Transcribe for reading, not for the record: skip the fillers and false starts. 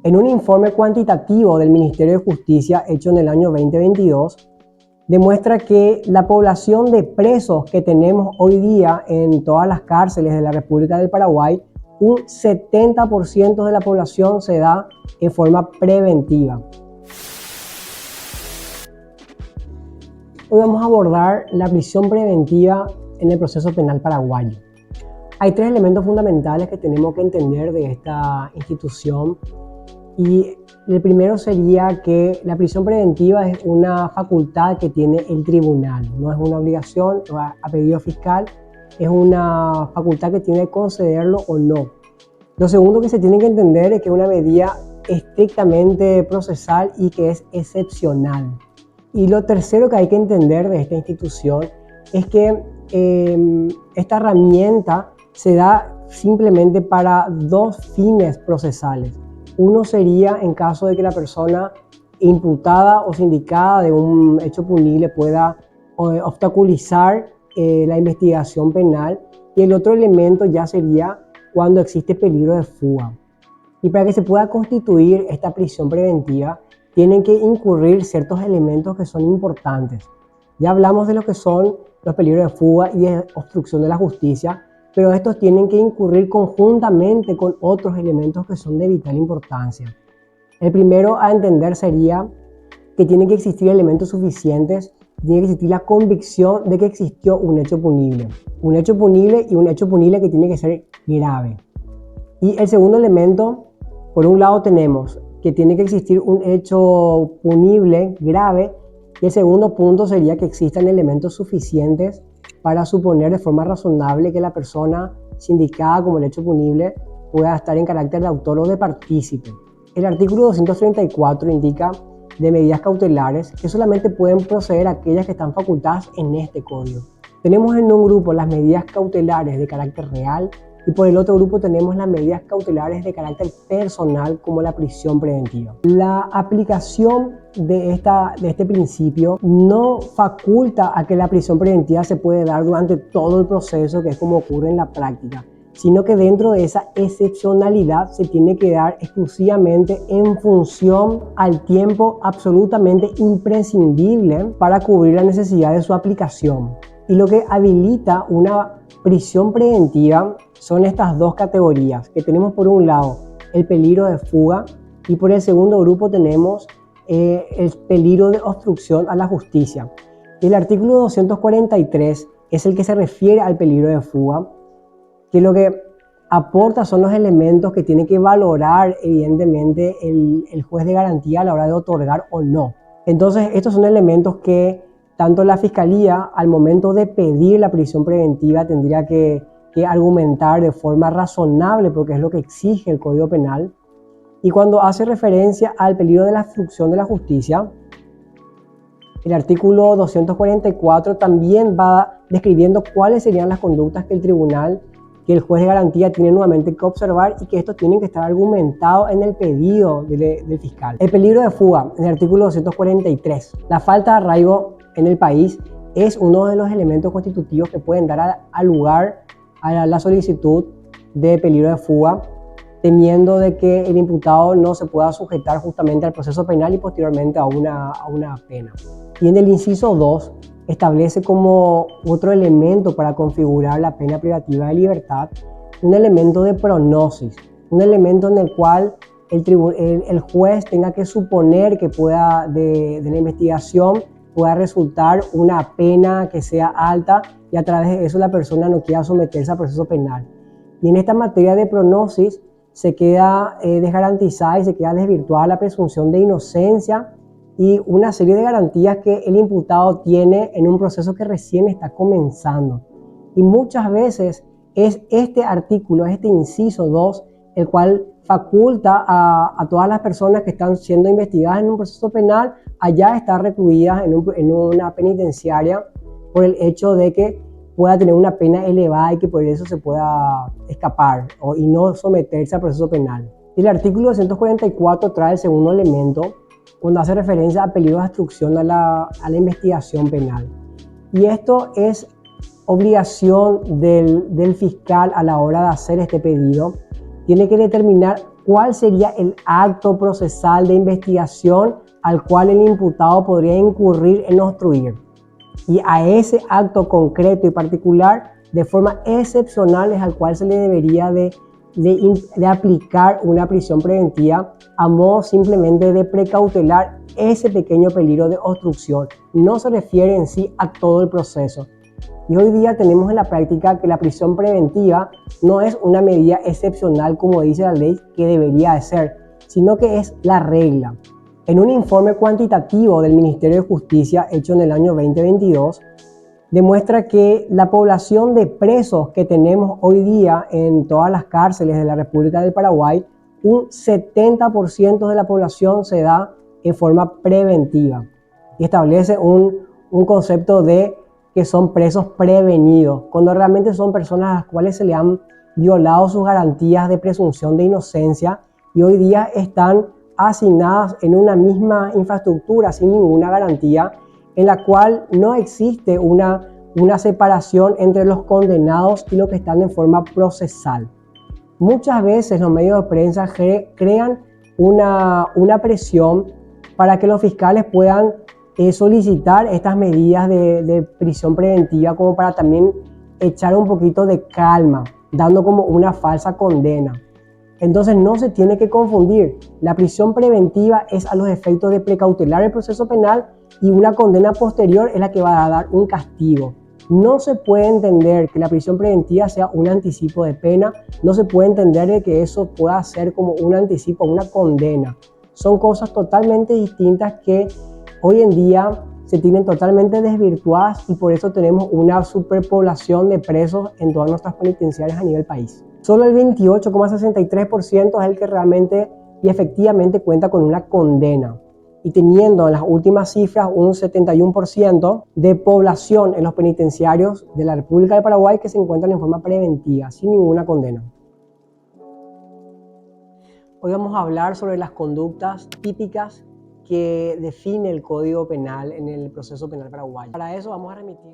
En un informe cuantitativo del Ministerio de Justicia hecho en el año 2022, demuestra que la población de presos que tenemos hoy día en todas las cárceles de la República del Paraguay, un 70% de la población se da en forma preventiva. Hoy vamos a abordar la prisión preventiva en el proceso penal paraguayo. Hay tres elementos fundamentales que tenemos que entender de esta institución, y el primero sería que la prisión preventiva es una facultad que tiene el tribunal, no es una obligación a pedido fiscal, es una facultad que tiene que concederlo o no. Lo segundo que se tiene que entender es que es una medida estrictamente procesal y que es excepcional. Y lo tercero que hay que entender de esta institución es que esta herramienta se da simplemente para dos fines procesales. Uno sería en caso de que la persona imputada o sindicada de un hecho punible pueda obstaculizar la investigación penal, y el otro elemento ya sería cuando existe peligro de fuga. Y para que se pueda constituir esta prisión preventiva tienen que incurrir ciertos elementos que son importantes. Ya hablamos de lo que son los peligros de fuga y de obstrucción de la justicia, pero estos tienen que incurrir conjuntamente con otros elementos que son de vital importancia. El primero a entender sería que tienen que existir elementos suficientes, tiene que existir la convicción de que existió un hecho punible y un hecho punible que tiene que ser grave. Y el segundo elemento, por un lado tenemos que tiene que existir un hecho punible grave, y el segundo punto sería que existan elementos suficientes para suponer de forma razonable que la persona sindicada como el hecho punible pueda estar en carácter de autor o de partícipe. El artículo 234 indica de medidas cautelares que solamente pueden proceder aquellas que están facultadas en este código. Tenemos en un grupo las medidas cautelares de carácter real y por el otro grupo tenemos las medidas cautelares de carácter personal como la prisión preventiva. La aplicación de este principio no faculta a que la prisión preventiva se puede dar durante todo el proceso, que es como ocurre en la práctica, sino que dentro de esa excepcionalidad se tiene que dar exclusivamente en función al tiempo absolutamente imprescindible para cubrir la necesidad de su aplicación. Y lo que habilita una prisión preventiva son estas dos categorías, que tenemos por un lado el peligro de fuga y por el segundo grupo tenemos el peligro de obstrucción a la justicia. El artículo 243 es el que se refiere al peligro de fuga, que lo que aporta son los elementos que tiene que valorar evidentemente el juez de garantía a la hora de otorgar o no. Entonces estos son elementos que tanto la Fiscalía al momento de pedir la prisión preventiva tendría que argumentar de forma razonable, porque es lo que exige el Código Penal. Y cuando hace referencia al peligro de la obstrucción de la justicia, el artículo 244 también va describiendo cuáles serían las conductas que el tribunal, que el juez de garantía tiene nuevamente que observar y que estos tienen que estar argumentados en el pedido del fiscal. El peligro de fuga, en el artículo 243. La falta de arraigo en el país es uno de los elementos constitutivos que pueden dar lugar a la solicitud de peligro de fuga, temiendo de que el imputado no se pueda sujetar justamente al proceso penal y posteriormente a una pena. Y en el inciso 2 establece como otro elemento para configurar la pena privativa de libertad un elemento de prognosis, un elemento en el cual el juez tenga que suponer que de la investigación pueda resultar una pena que sea alta y a través de eso la persona no quiera someterse al proceso penal. Y en esta materia de prognosis se queda desgarantizada y se queda desvirtuada la presunción de inocencia y una serie de garantías que el imputado tiene en un proceso que recién está comenzando. Y muchas veces es este artículo, este inciso 2, el cual faculta a todas las personas que están siendo investigadas en un proceso penal a ya estar recluidas en una penitenciaria por el hecho de que pueda tener una pena elevada y que por eso se pueda escapar y no someterse al proceso penal. El artículo 244 trae el segundo elemento cuando hace referencia a peligro de obstrucción a la investigación penal. Y esto es obligación del fiscal a la hora de hacer este pedido. Tiene que determinar cuál sería el acto procesal de investigación al cual el imputado podría incurrir en obstruir. Y a ese acto concreto y particular, de forma excepcional, es al cual se le debería de aplicar una prisión preventiva a modo simplemente de precautelar ese pequeño peligro de obstrucción. No se refiere en sí a todo el proceso. Y hoy día tenemos en la práctica que la prisión preventiva no es una medida excepcional como dice la ley que debería de ser, sino que es la regla. En un informe cuantitativo del Ministerio de Justicia hecho en el año 2022, demuestra que la población de presos que tenemos hoy día en todas las cárceles de la República del Paraguay, un 70% de la población se da en forma preventiva. Y establece un concepto de que son presos prevenidos, cuando realmente son personas a las cuales se le han violado sus garantías de presunción de inocencia y hoy día están asignadas en una misma infraestructura sin ninguna garantía, en la cual no existe una separación entre los condenados y los que están en forma procesal. Muchas veces los medios de prensa crean una presión para que los fiscales puedan solicitar estas medidas de prisión preventiva como para también echar un poquito de calma, dando como una falsa condena. Entonces no se tiene que confundir. La prisión preventiva es a los efectos de precautelar el proceso penal y una condena posterior es la que va a dar un castigo. No se puede entender que la prisión preventiva sea un anticipo de pena, no se puede entender de que eso pueda ser como un anticipo, una condena. Son cosas totalmente distintas que hoy en día se tienen totalmente desvirtuadas y por eso tenemos una superpoblación de presos en todas nuestras penitenciarias a nivel país. Solo el 28,63% es el que realmente y efectivamente cuenta con una condena. Y teniendo en las últimas cifras un 71% de población en los penitenciarios de la República del Paraguay que se encuentran en forma preventiva, sin ninguna condena. Hoy vamos a hablar sobre las conductas típicas que define el Código Penal en el proceso penal paraguayo. Para eso vamos a remitir